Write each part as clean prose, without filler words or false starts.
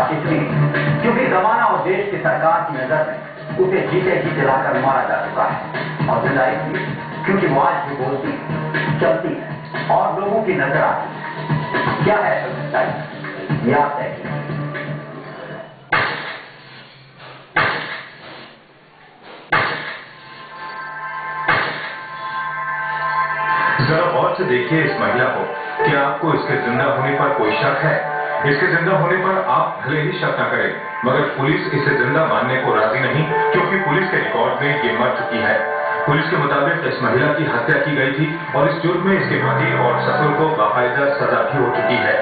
बात इसलिए क्योंकि जमाना और देश की सरकार की नजर में उसे जीते जी जलाकर मारा जा चुका है, और जिंदा इसलिए क्योंकि वो आज भी बोलती है, चलती है और लोगों की नजर आती है। क्या है असल सच्चाई, याद तय कीजिए। जरा गौर से देखिए इस महिला को। क्या आपको इसके जिंदा होने पर कोई शक है? इसके जिंदा होने पर आप भले ही शक न करें, मगर पुलिस इसे जिंदा मानने को राजी नहीं, क्योंकि पुलिस के रिकॉर्ड में ये मर चुकी है। पुलिस के मुताबिक इस महिला की हत्या की गई थी और इस जुर्म में इसके पति और ससुर को बाकायदा सजा भी हो चुकी है।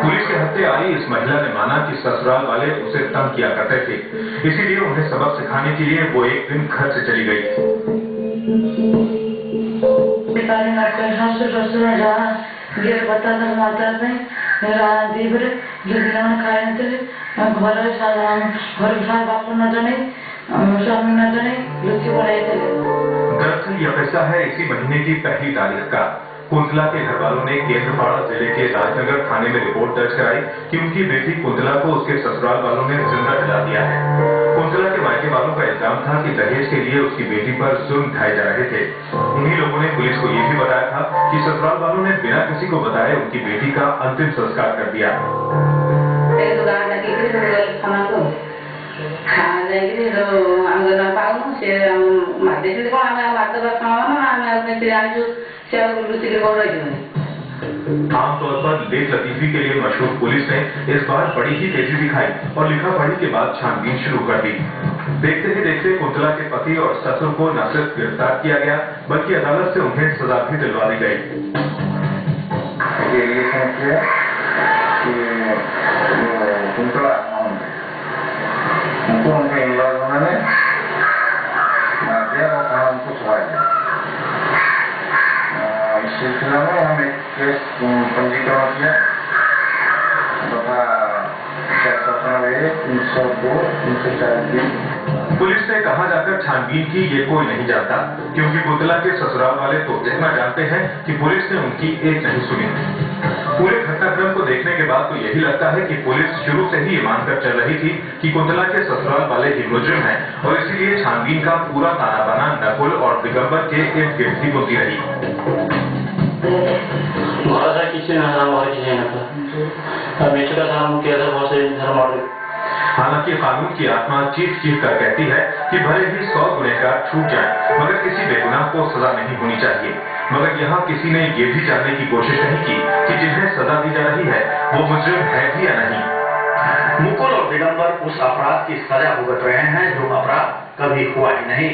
पुलिस के हत्थे आई इस महिला ने माना कि ससुराल वाले उसे तंग किया करते थे, इसीलिए उन्हें सबक सिखाने के लिए वो एक दिन घर से चली गई। बता माता दीवर खाए घर बाप न जाने स्वामी न जाने लुच्ची बनाए थे। दरअसल यह किस्सा है इसी महीने की 1 तारीख का। कुंतला के घर वालों ने केंद्रपाड़ा जिले के राजनगर थाने में रिपोर्ट दर्ज कराई कि उनकी बेटी कुंतला को उसके ससुराल वालों ने जिंदा जला दिया है। कुंतला के मायके वालों का इल्जाम था कि दहेज के लिए उसकी बेटी पर जुर्म ढाए जा रहे थे। उन्हीं लोगों ने पुलिस को ये भी बताया था कि ससुराल वालों ने बिना किसी को बताए उनकी बेटी का अंतिम संस्कार कर दिया। आमतौर पर लेख लतीफी के लिए मशहूर पुलिस ने इस बार बड़ी ही तेजी दिखाई और लिखा पढ़ी के बाद छानबीन शुरू कर दी। देखते ही देखते कुंतला के पति और ससुर को न सिर्फ गिरफ्तार किया गया, बल्कि अदालत से उन्हें सजा भी दिलवा दी गई। कुंतला उनके इन लोगों ने हमको छुड़ा दिया। इस सिलसिला में हम एक केस पंजीकरण किया तथा 302, 340। पुलिस ने कहां जाकर छानबीन की ये कोई नहीं जानता, क्योंकि कुंतला के ससुराल वाले तो इतना जानते हैं कि पुलिस ने उनकी एक नहीं सुनी। पूरे घटनाक्रम को देखने के बाद तो यही लगता है कि पुलिस शुरू से ही ये मानकर चल रही थी कि कुंतला के ससुराल वाले ही मुजरिम हैं, और इसीलिए छानबीन का पूरा ताना बाना नकुल और दिगंबर के इर्द गिर्द ही होती रही। हालांकि कानून की आत्मा चीख चीख कर कहती है कि भले ही 100 गुनहगार छूट जाएं, मगर किसी बेगुनाह को सजा नहीं होनी चाहिए। मगर यहाँ किसी ने ये भी जानने की कोशिश नहीं की कि जिन्हें सजा दी जा रही है वो मुजरिम है भी या नहीं। मुकुल और दिगंबर उस अपराध की सजा भुगत रहे हैं जो अपराध कभी हुआ ही नहीं।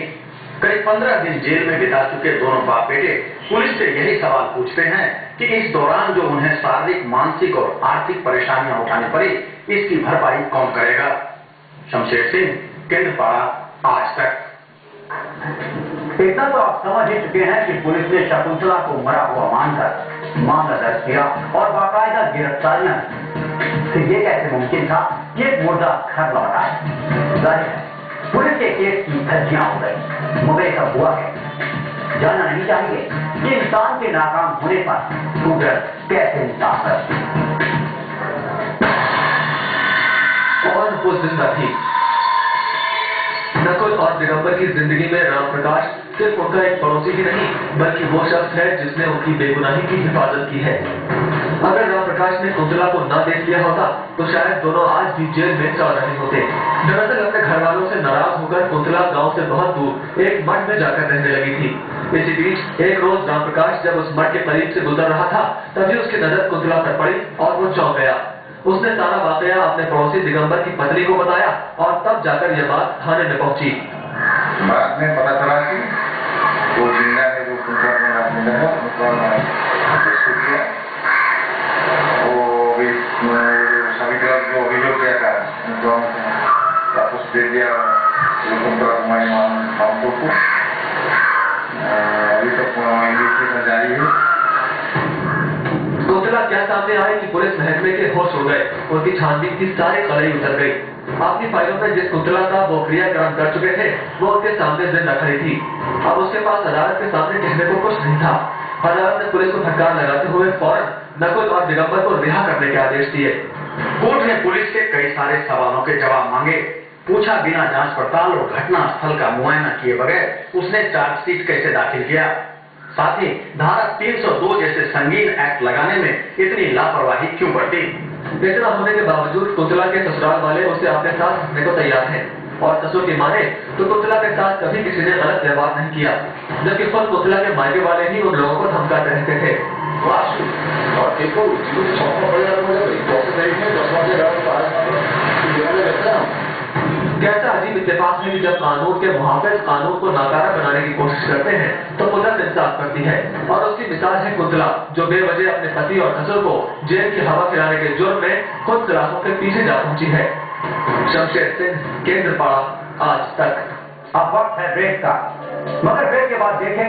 करीब 15 दिन जेल में बिता चुके दोनों बाप बेटे पुलिस से यही सवाल पूछते हैं कि इस दौरान जो उन्हें शारीरिक, मानसिक और आर्थिक परेशानियां उठानी पड़ी, इसकी भरपाई कौन करेगा। शमशेर सिंह, केंद्रपाड़ा, आज तक। इतना तो आप समझ ही चुके हैं कि पुलिस ने शकुंतला को मरा हुआ मानकर मामला दर्ज किया और बाकायदा गिरफ्तारियां। फिर ये कैसे मुमकिन था ये मुर्दा घर लौटा है। जाहिर है पुलिस के केस की धज्जियां हो गई, मगर सब हुआ है। जानना नहीं चाहिए कि इंसान के नाकाम होने पर कुदरत कैसे इंसाफ करती और वो जिंदा थी। नकुल और दिगंबर की जिंदगी में राम प्रकाश सिर्फ उनका एक पड़ोसी ही नहीं, बल्कि वो शख्स है जिसने उनकी बेगुनाही की हिफाजत की है। अगर राम प्रकाश ने कुंतला को न देख लिया होता तो शायद दोनों आज भी जेल में चल रहे होते। दरअसल अपने घर वालों से नाराज होकर कुंतला गांव से बहुत दूर एक मठ में जाकर रहने लगी थी। इसी बीच एक रोज राम प्रकाश जब उस मठ के करीब से गुजर रहा था, तभी उसकी नजर कुंतला पर पड़ी और वो चौंक गया। उसने सारा वाकया अपने पड़ोसी दिगंबर की पत्नी को बताया और तब जाकर यह बात थाने में पहुंची। बाद में पता चला कि वो जिंदा है, जो कुंतला है उसको किया। वो भी सभी तरह जो अभियोग किया था उनको वापस दे दिया मामलों को। अभी तक इन्वेस्टिगेशन जारी है। कुंतला क्या सामने आए कि पुलिस महकमे के होश हो गए, उनकी छानबीन की सारी कड़ाई उतर गई। अपनी फाइलों में जिस कुंतला का वो क्रियाक्रम कर चुके थे वो उनके सामने जिंदा खड़ी थी। अब उसके पास अदालत के सामने कहने को कुछ नहीं था। अदालत ने पुलिस को फटकार लगाते हुए फौरन नकुल और दिगंबर को रिहा करने के आदेश दिए। कोर्ट ने पुलिस के कई सारे सवालों के जवाब मांगे। पूछा बिना जांच पड़ताल और घटना स्थल का मुआयना किए बगैर उसने चार्जशीट कैसे दाखिल किया। साथ ही धारा 302 जैसे संगीन एक्ट लगाने में इतनी लापरवाही क्यों बरती। इतना होने के बावजूद कुंतला के ससुराल वाले उसे अपने साथ रखने को तैयार हैं और ससुर की माने तो कुंतला के साथ कभी किसी ने गलत व्यवहार नहीं किया, जबकि खुद कुंतला के मायके वाले ही उन लोगों को धमकाते रहते थे। कैसा अजीब इत्तेफाक है कि जब कानून के मुहाफिज कानून को नाकारा बनाने की कोशिश करते हैं तो कुदरत इंसाफ करती है, और उसकी मिसाल है कुंतला, जो बेवजह अपने पति और ससुर को जेल की हवा खिलाने के जुर्म में खुद सलाखों के पीछे जा पहुंची है। शमशेर सिंह, केंद्रपाड़ा, आज तक। अब वक्त है ब्रेक का, मगर ब्रेक के बाद देखें